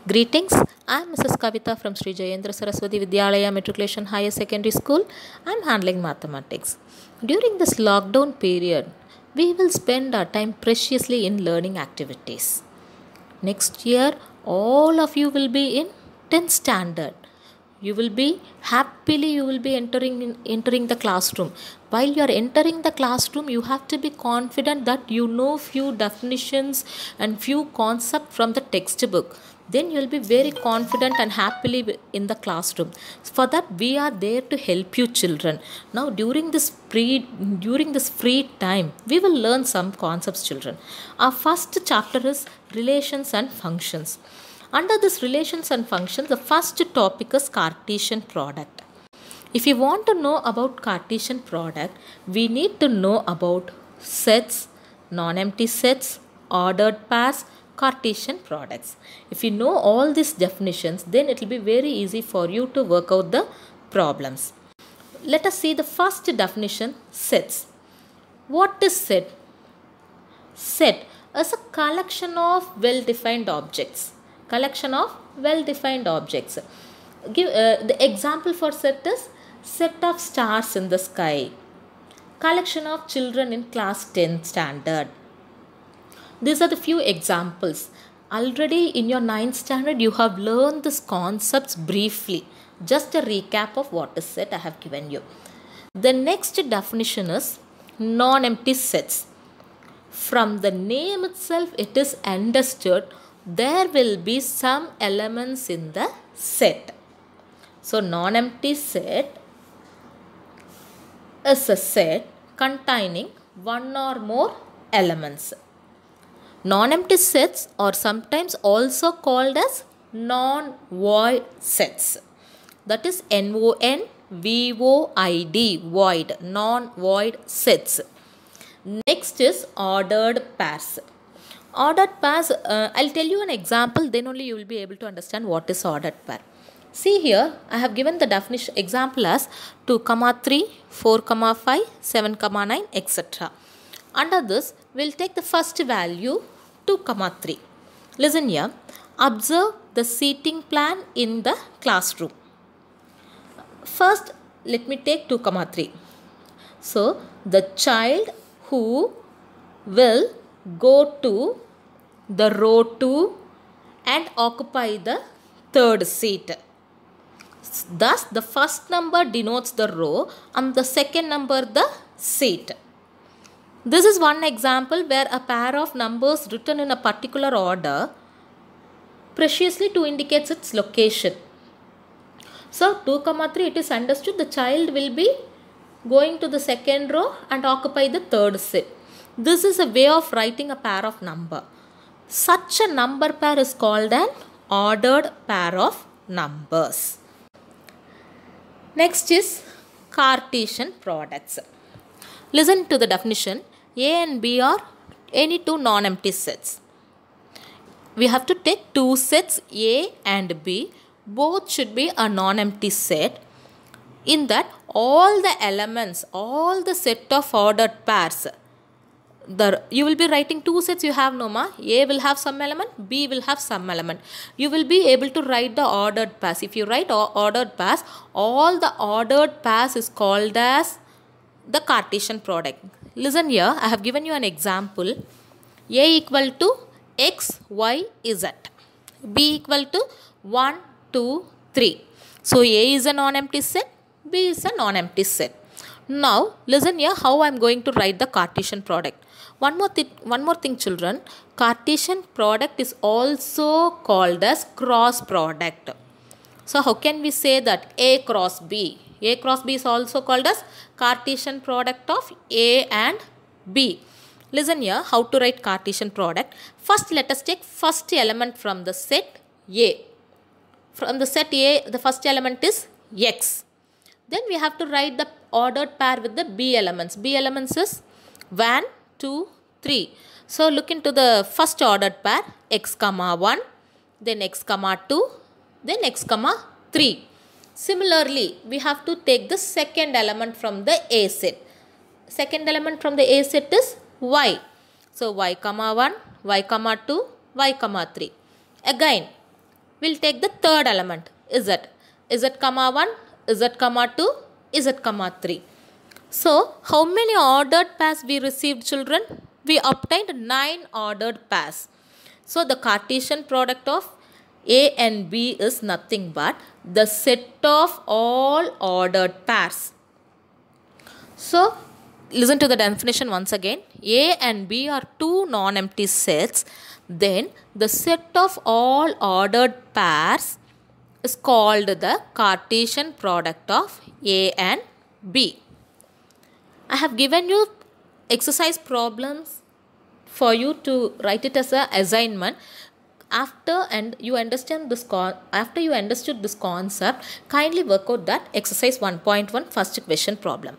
Greetings, I am Mrs. Kavita from Sri Jayendra Saraswati Vidyalaya Matriculation Higher Secondary School. I am handling mathematics. During this lockdown period, we will spend our time preciously in learning activities. Next year, all of you will be in 10th standard. You will be entering the classroom. While you are entering the classroom, you have to be confident that you know few definitions and few concepts from the textbook. Then you will be very confident and happily in the classroom. For that, we are there to help you children. Now during this free time, we will learn some concepts, children. Our first chapter is relations and functions. Under this relations and functions, the first topic is Cartesian product. If you want to know about Cartesian product, we need to know about sets, non-empty sets, ordered pairs, Cartesian products. If you know all these definitions, then it will be very easy for you to work out the problems. Let us see the first definition, sets. What is set? Set is a collection of well-defined objects. Collection of well-defined objects. The example for set is set of stars in the sky. Collection of children in class 10 standard. These are the few examples. Already in your 9th standard, you have learned these concepts briefly. Just a recap of what is set I have given you. The next definition is non-empty sets. From the name itself, it is understood there will be some elements in the set. So, non-empty set is a set containing one or more elements. Non-empty sets are sometimes also called as non-void sets. That is N-O-N-V-O-I-D, void, non-void sets. Next is ordered pairs. Ordered pairs, I'll tell you an example, then only you will be able to understand what is ordered pair. See here, I have given the definition example as 2, 3, 4, 5, 7, 9, etc. Under this, we'll take the first value 2, 3. Listen here, observe the seating plan in the classroom. First, let me take 2, 3. So, the child who will go to the row 2 and occupy the third seat. Thus, the first number denotes the row and the second number the seat. This is one example where a pair of numbers written in a particular order preciously to indicate its location. So, 2, 3, it is understood the child will be going to the second row and occupy the third seat. This is a way of writing a pair of number. Such a number pair is called an ordered pair of numbers. Next is Cartesian products. Listen to the definition. A and B are any two non-empty sets. We have to take two sets A and B. Both should be a non-empty set. In that all the elements, all the set of ordered pairs, you will be writing two sets, you have no ma. A will have some element, B will have some element. You will be able to write the ordered pairs. If you write ordered pairs, all the ordered pairs is called as the Cartesian product. Listen here, I have given you an example. A equal to X, Y, Z. B equal to 1, 2, 3. So, A is a non-empty set, B is a non-empty set. Now, listen here how I am going to write the Cartesian product. One more thing, children. Cartesian product is also called as cross product. So, how can we say that A cross B? A cross B is also called as Cartesian product of A and B. Listen here how to write Cartesian product. First, let us take first element from the set A. From the set A, the first element is X. Then we have to write the ordered pair with the B elements. B elements is 1, 2, 3. So, look into the first ordered pair, X, 1, then X, 2, then X, 3. Similarly, we have to take the second element from the A set. Second element from the A set is Y. So, Y, 1, Y, 2, Y, 3. Again, we'll take the third element, z. Z comma 1, z comma 2, z comma 3. So, how many ordered pairs we received, children? We obtained 9 ordered pairs. So, the Cartesian product of A and B is nothing but the set of all ordered pairs. So, listen to the definition once again. A and B are two non-empty sets. Then, the set of all ordered pairs is called the Cartesian product of A and B. I have given you exercise problems for you to write it as an assignment. After you understood this concept, kindly work out that exercise 1.1 first question problem.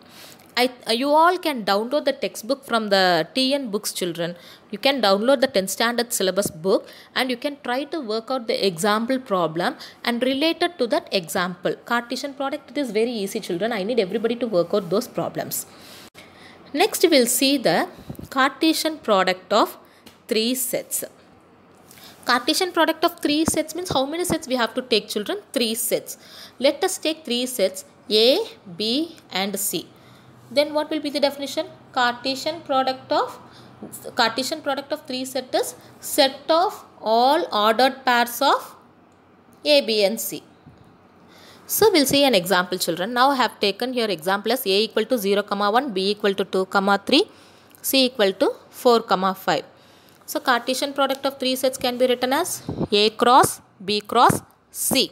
You all can download the textbook from the TN books, children. You can download the 10th standard syllabus book and you can try to work out the example problem and related to that example. Cartesian product, it is very easy, children. I need everybody to work out those problems. Next, we will see the Cartesian product of 3 sets. Cartesian product of 3 sets means how many sets we have to take, children? 3 sets. Let us take 3 sets A, B and C. Then what will be the definition? Cartesian product of 3 sets is set of all ordered pairs of A, B and C. So we'll see an example, children. Now I have taken here example as A equal to 0, 1, B equal to 2, 3, C equal to 4, 5. So Cartesian product of 3 sets can be written as A cross B cross C.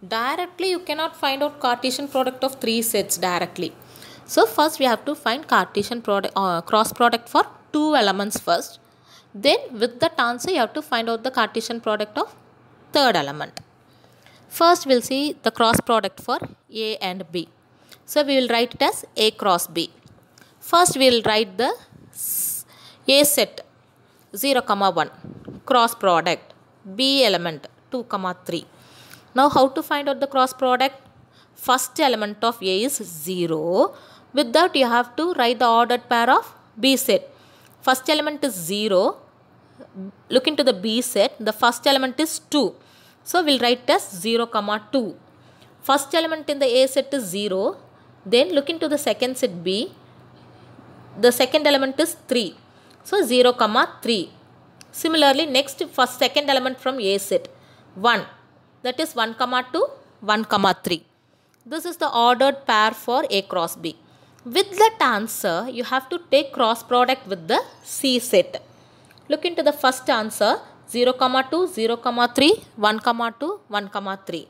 Directly you cannot find out Cartesian product of 3 sets directly. So first we have to find Cartesian product cross product for 2 elements first. Then with that answer you have to find out the Cartesian product of third element. First we will see the cross product for A and B. So we will write it as A cross B. First we will write the A set 0, 1 cross product B element 2, 3. Now how to find out the cross product? First element of A is 0. With that you have to write the ordered pair of B set. First element is 0. Look into the B set. The first element is 2. So we'll write it as 0, 2. First element in the A set is 0. Then look into the second set B. The second element is 3. So 0, 3. Similarly, next second element from A set 1. That is 1, 2, 1, 3. This is the ordered pair for A cross B. With that answer, you have to take cross product with the C set. Look into the first answer 0, 2, 0, 3, 1, 2, 1, 3.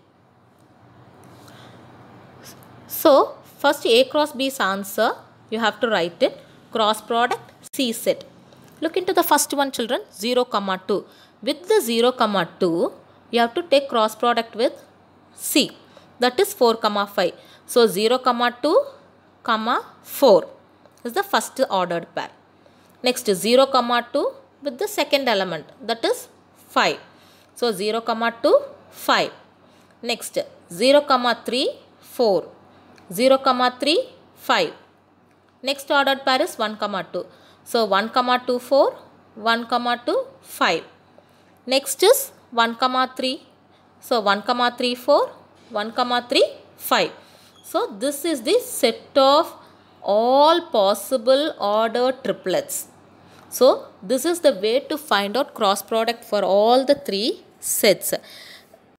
So, first A cross B's answer, you have to write it cross product C set. Look into the first one, children, 0, 2. With the 0, 2, you have to take cross product with C. That is 4, 5. So, 0, 2, 4 is the first ordered pair. Next, 0, 2 with the second element, that is 5. So, 0, 2, 5. Next, 0, 3, 4. 0, 3, 5. Next ordered pair is 1, 2. So, 1, 2, 4. 1, 2, 5. Next is 1, 3. So, 1, 3, 4. 1, 3, 5. So, this is the set of all possible ordered triplets. So, this is the way to find out cross product for all the 3 sets.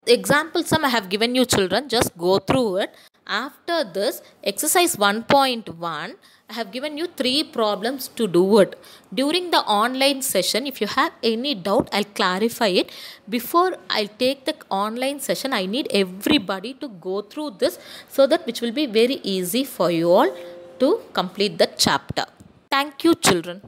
Example sum I have given you, children. Just go through it. After this, exercise 1.1, I have given you 3 problems to do it. During the online session, if you have any doubt, I'll clarify it. Before I take the online session, I need everybody to go through this so that which will be very easy for you all to complete the chapter. Thank you, children.